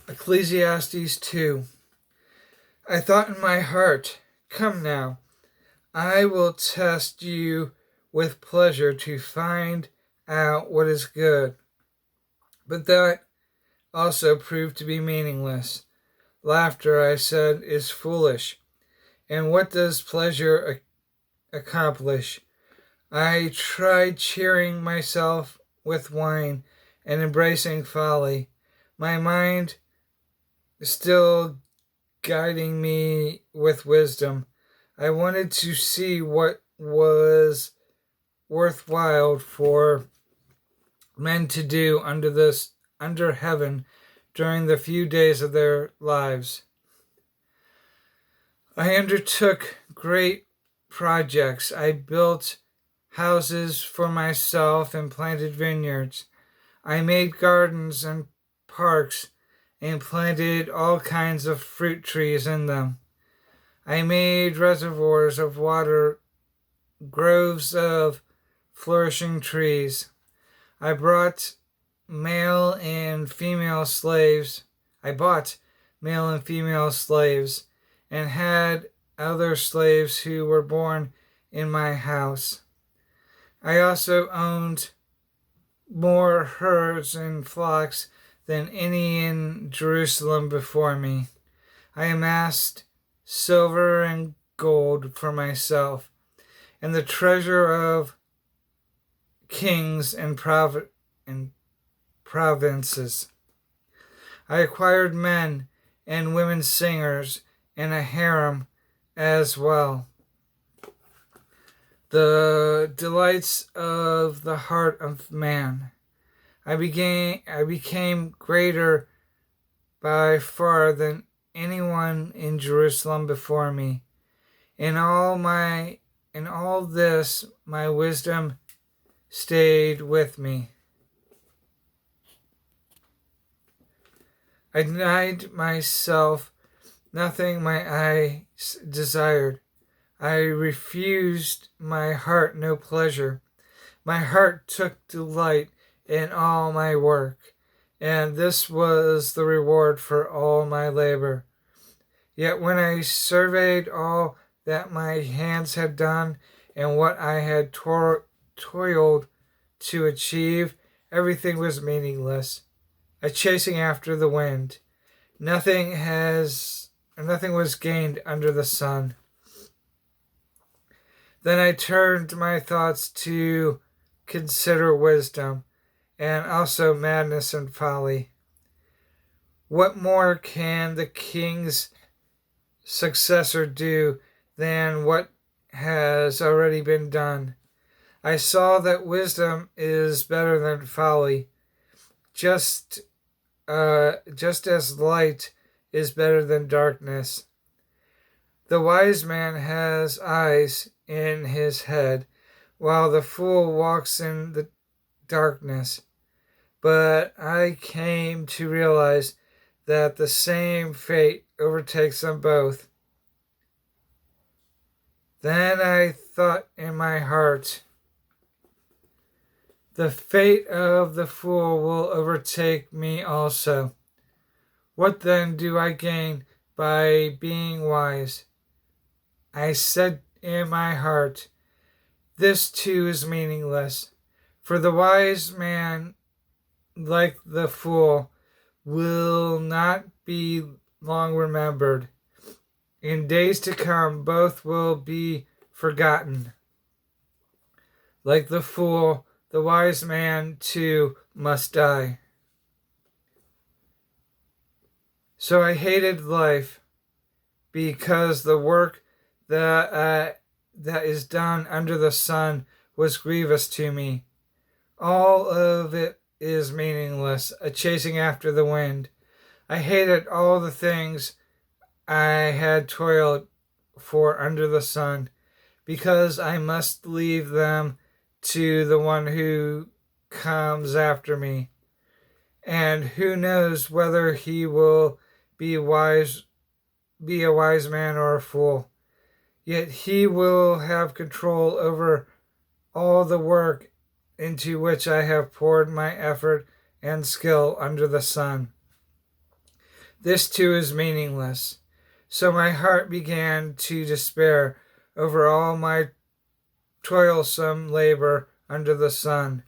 Ecclesiastes 2. I thought in my heart, come now, I will test you with pleasure to find out what is good. But that also proved to be meaningless. Laughter, I said, is foolish. And what does pleasure accomplish? I tried cheering myself with wine and embracing folly, my mind still guiding me with wisdom. I wanted to see what was worthwhile for men to do under heaven during the few days of their lives. I undertook great projects. I built houses for myself and planted vineyards. I made gardens and parks and planted all kinds of fruit trees in them. I made reservoirs of water, groves of flourishing trees. I bought male and female slaves, and had other slaves who were born in my house. I also owned more herds and flocks than any in Jerusalem before me. I amassed silver and gold for myself, and the treasure of kings and provinces. I acquired men and women singers and a harem as well. The delights of the heart of man. I became greater by far than anyone in Jerusalem before me. In all this, my wisdom stayed with me. I denied myself nothing my eyes desired. I refused my heart no pleasure. My heart took delight in all my work, and this was the reward for all my labor. Yet when I surveyed all that my hands had done and what I had toiled to achieve, everything was meaningless, a chasing after the wind. Nothing was gained under the sun. Then I turned my thoughts to consider wisdom, and also madness and folly. What more can the king's successor do than what has already been done? I saw that wisdom is better than folly, just as light is better than darkness. The wise man has eyes in his head, while the fool walks in the darkness. But I came to realize that the same fate overtakes them both. Then I thought in my heart, the fate of the fool will overtake me also. What then do I gain by being wise? I said in my heart, this too is meaningless, for the wise man, like the fool, will not be long remembered. In days to come, both will be forgotten. Like the fool, the wise man too must die. So I hated life, because the work that is done under the sun was grievous to me. All of it is meaningless, a chasing after the wind. I hated all the things I had toiled for under the sun, because I must leave them to the one who comes after me. And who knows whether he will be a wise man or a fool. Yet he will have control over all the work into which I have poured my effort and skill under the sun. This too is meaningless. So my heart began to despair over all my toilsome labor under the sun.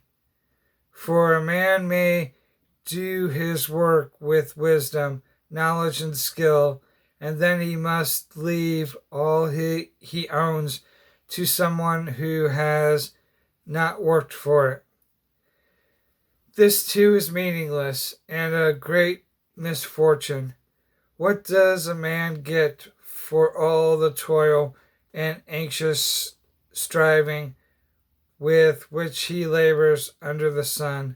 For a man may do his work with wisdom, knowledge, and skill, and then he must leave all he owns to someone who has not worked for it. This too is meaningless and a great misfortune. What does a man get for all the toil and anxious striving with which he labors under the sun?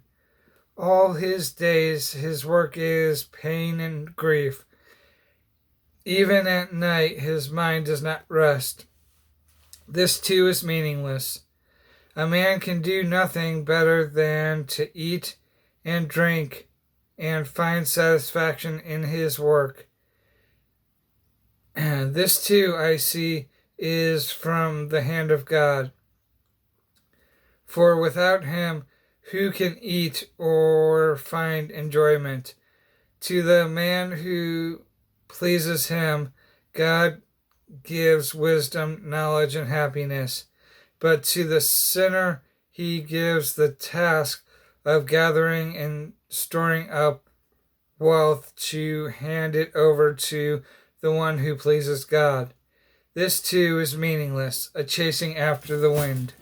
All his days his work is pain and grief. Even at night his mind does not rest. This too is meaningless. A man can do nothing better than to eat and drink and find satisfaction in his work. And this too, I see, is from the hand of God. For without him, who can eat or find enjoyment? To the man who pleases him, God gives wisdom, knowledge, and happiness. But to the sinner, he gives the task of gathering and storing up wealth to hand it over to the one who pleases God. This too is meaningless, a chasing after the wind.